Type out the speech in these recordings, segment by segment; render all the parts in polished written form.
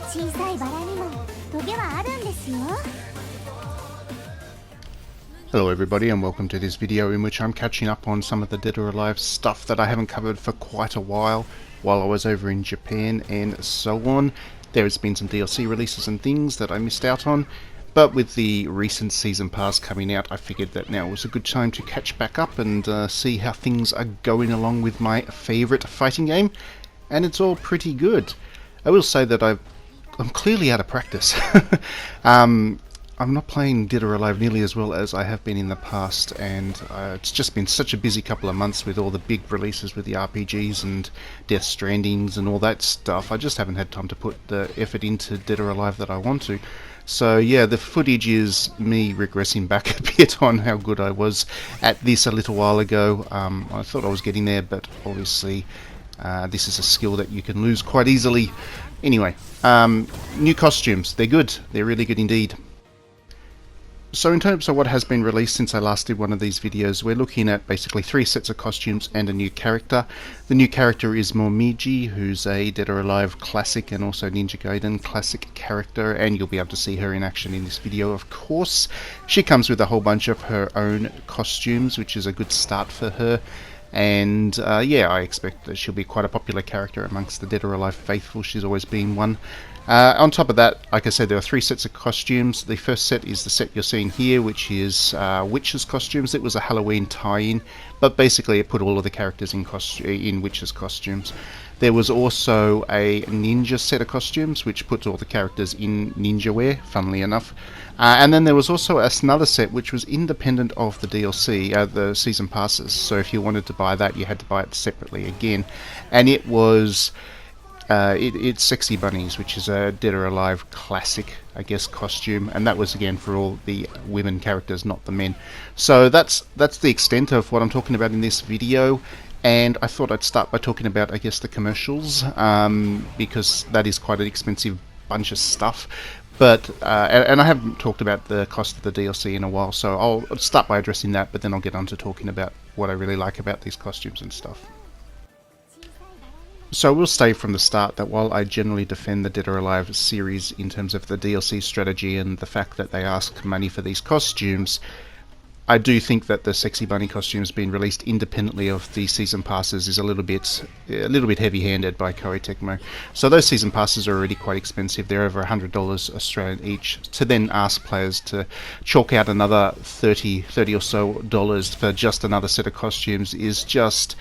小さいバラにもトゲはあるんですよ。 Hello everybody and welcome to this video in which I'm catching up on some of the Dead or Alive stuff that I haven't covered for quite a while I was over in Japan and so on. There has been some DLC releases and things that I missed out on, but with the recent Season Pass coming out I figured that now was a good time to catch back up and see how things are going along with my favourite fighting game, and it's all pretty good. I will say that I'm clearly out of practice. I'm not playing Dead or Alive nearly as well as I have been in the past, and it's just been such a busy couple of months with all the big releases with the RPGs and Death Strandings and all that stuff. I just haven't had time to put the effort into Dead or Alive that I want to. So yeah, the footage is me regressing back a bit on how good I was at this a little while ago. I thought I was getting there, but obviously this is a skill that you can lose quite easily. Anyway, new costumes. They're good. They're really good indeed. So in terms of what has been released since I last did one of these videos, we're looking at basically 3 sets of costumes and a new character. The new character is Momiji, who's a Dead or Alive classic and also Ninja Gaiden classic character, and you'll be able to see her in action in this video, of course. She comes with a whole bunch of her own costumes, which is a good start for her. And yeah, I expect that she'll be quite a popular character amongst the Dead or Alive faithful. She's always been one. On top of that, like I said, there are 3 sets of costumes. The first set is the set you're seeing here, which is witches' costumes. It was a Halloween tie-in, but basically it put all of the characters in witches' costumes. There was also a ninja set of costumes, which puts all the characters in ninja wear, funnily enough. And then there was also another set which was independent of the DLC, the season passes. So if you wanted to buy that, you had to buy it separately again. And it was it's Sexy Bunnies, which is a Dead or Alive classic, I guess, costume, and that was again for all the women characters, not the men. So that's the extent of what I'm talking about in this video. And I thought I'd start by talking about, I guess, the commercials, because that is quite an expensive bunch of stuff. But and I haven't talked about the cost of the DLC in a while, so I'll start by addressing that, but then I'll get on to talking about what I really like about these costumes and stuff. So I will say from the start that while I generally defend the Dead or Alive series in terms of the DLC strategy and the fact that they ask money for these costumes, I do think that the Sexy Bunny costumes being released independently of the season passes is a little bit heavy-handed by Koei Tecmo. So those season passes are already quite expensive. They're over $100 Australian each. To then ask players to chalk out another $30 or so for just another set of costumes is just...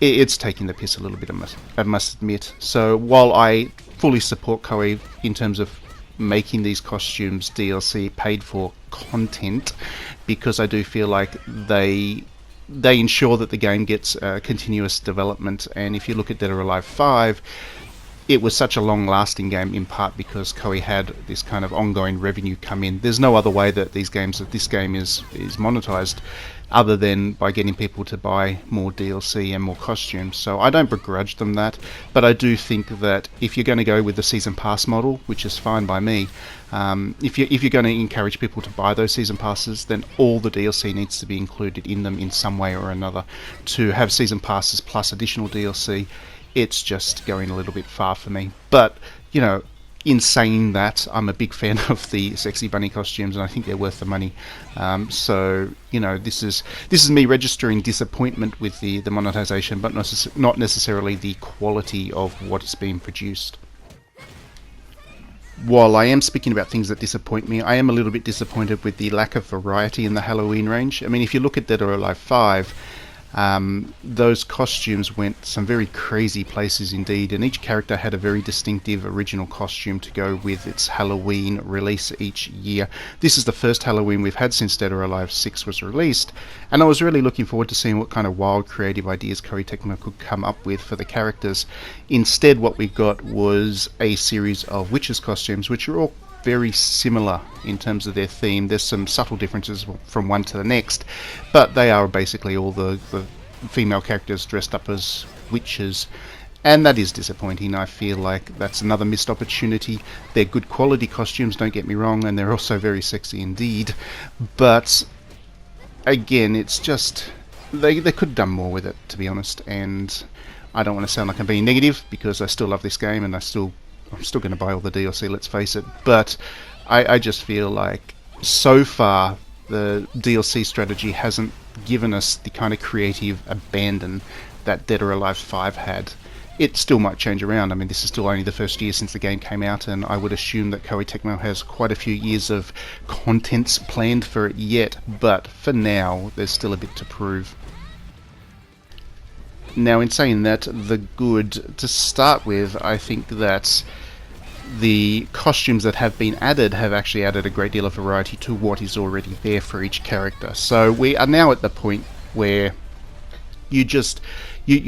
it's taking the piss a little bit, I must admit. So while I fully support Koei in terms of making these costumes DLC paid for content, because I do feel like they ensure that the game gets continuous development. And if you look at Dead or Alive 5, it was such a long-lasting game in part because Koei had this kind of ongoing revenue come in. There's no other way that this game is monetized other than by getting people to buy more DLC and more costumes. So I don't begrudge them that, but I do think that if you're going to go with the season pass model, which is fine by me, if you're going to encourage people to buy those season passes, then all the DLC needs to be included in them in some way or another. To have season passes plus additional DLC, it's just going a little bit far for me. But, you know, in saying that, I'm a big fan of the Sexy Bunny costumes, and I think they're worth the money. So, you know, this is me registering disappointment with the monetization, but not necessarily the quality of what is being produced. While I am speaking about things that disappoint me, I am a little bit disappointed with the lack of variety in the Halloween range. I mean, if you look at Dead or Alive 5, those costumes went some very crazy places indeed, and each character had a very distinctive original costume to go with its Halloween release each year. This is the first Halloween we've had since Dead or Alive 6 was released, and I was really looking forward to seeing what kind of wild creative ideas Koei Tecmo could come up with for the characters. Instead, what we got was a series of witches' costumes, which are all very similar in terms of their theme. There's some subtle differences from one to the next, but they are basically all the female characters dressed up as witches, and that is disappointing. I feel like that's another missed opportunity. They're good quality costumes, don't get me wrong, and they're also very sexy indeed, but again, it's just they could have done more with it, to be honest. And I don't want to sound like I'm being negative, because I still love this game and I still I'm still going to buy all the DLC, let's face it, but I just feel like so far the DLC strategy hasn't given us the kind of creative abandon that Dead or Alive 5 had. It still might change around. I mean, this is still only the first year since the game came out, and I would assume that Koei Tecmo has quite a few years of contents planned for it yet, but for now, there's still a bit to prove. Now, in saying that, the good, to start with, I think that the costumes that have been added have actually added a great deal of variety to what is already there for each character. So we are now at the point where you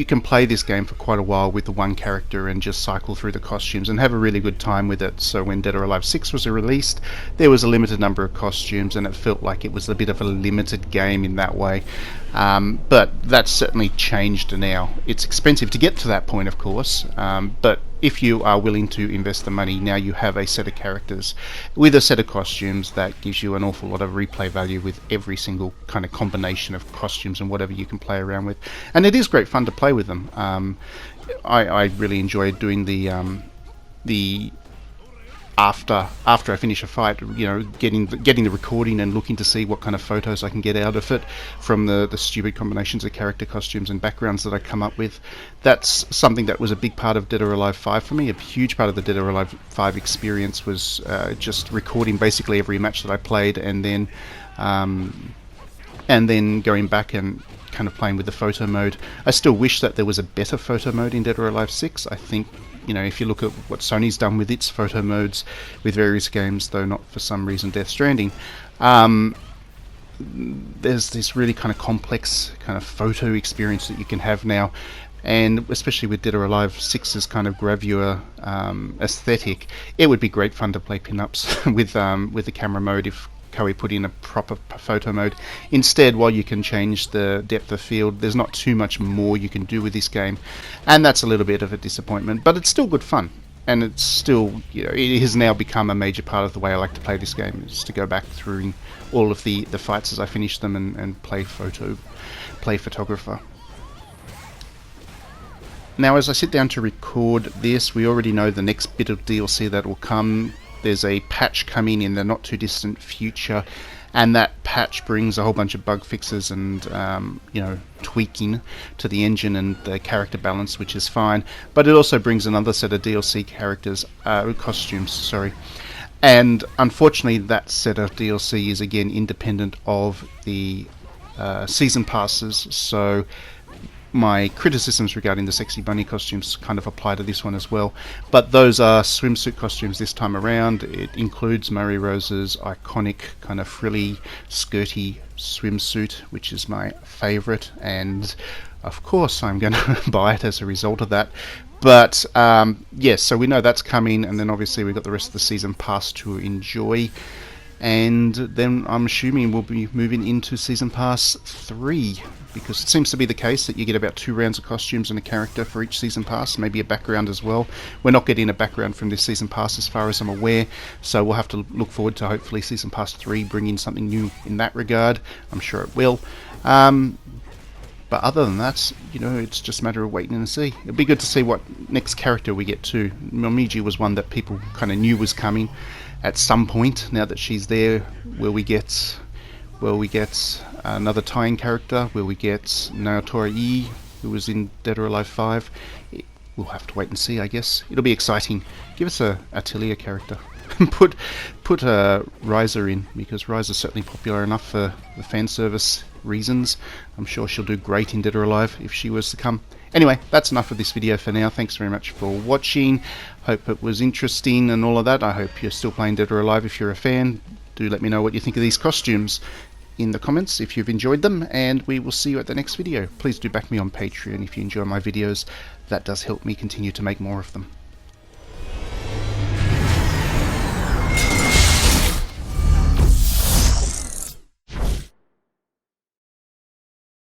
can play this game for quite a while with the one character and just cycle through the costumes and have a really good time with it. So when Dead or Alive 6 was released, there was a limited number of costumes and it felt like it was a bit of a limited game in that way. But that's certainly changed now. It's expensive to get to that point, of course, but if you are willing to invest the money, now you have a set of characters with a set of costumes that gives you an awful lot of replay value with every single kind of combination of costumes and whatever you can play around with. And it is great fun to play with them. I really enjoyed doing the after I finish a fight, you know, getting the recording and looking to see what kind of photos I can get out of it from the stupid combinations of character costumes and backgrounds that I come up with. That's something that was a big part of Dead or Alive 5 for me. A huge part of the Dead or Alive 5 experience was just recording basically every match that I played, and then going back and kind of playing with the photo mode. I still wish that there was a better photo mode in Dead or Alive 6. I think, you know, if you look at what Sony's done with its photo modes with various games, though not for some reason Death Stranding, there's this really kind of complex kind of photo experience that you can have now, and especially with Dead or Alive 6's kind of gravure aesthetic, it would be great fun to play pin-ups with the camera mode if Koei put in a proper photo mode. Instead, while you can change the depth of field, there's not too much more you can do with this game, and that's a little bit of a disappointment, but it's still good fun, and it's still, you know, it has now become a major part of the way I like to play this game, is to go back through all of the fights as I finish them and play photographer. Now, as I sit down to record this, we already know the next bit of DLC that will come. There's a patch coming in the not too distant future, and that patch brings a whole bunch of bug fixes and you know, tweaking to the engine and the character balance, which is fine. But it also brings another set of DLC costumes, sorry. And unfortunately, that set of DLC is again independent of the season passes. So my criticisms regarding the sexy bunny costumes kind of apply to this one as well, but those are swimsuit costumes this time around. It includes Murray Rose's iconic kind of frilly, skirty swimsuit, which is my favourite, and of course I'm going to buy it as a result of that. But yes, so we know that's coming, and then obviously we've got the rest of the season pass to enjoy. And then I'm assuming we'll be moving into Season Pass 3, because it seems to be the case that you get about 2 rounds of costumes and a character for each Season Pass, maybe a background as well. We're not getting a background from this Season Pass as far as I'm aware, so we'll have to look forward to hopefully Season Pass 3 bringing something new in that regard. I'm sure it will. But other than that, you know, it's just a matter of waiting and see. It'll be good to see what next character we get too. Momiji was one that people kind of knew was coming at some point. Now that she's there, will we get another tie-in character? Will we get Naotori E, who was in Dead or Alive 5? We'll have to wait and see, I guess. It'll be exciting. Give us a Atelier character. put Ryza in, because Ryza's certainly popular enough for the fan service reasons. I'm sure she'll do great in Dead or Alive if she was to come. Anyway, that's enough of this video for now. Thanks very much for watching. Hope it was interesting and all of that. I hope you're still playing Dead or Alive if you're a fan. Do let me know what you think of these costumes in the comments if you've enjoyed them, and we will see you at the next video. Please do back me on Patreon if you enjoy my videos. That does help me continue to make more of them.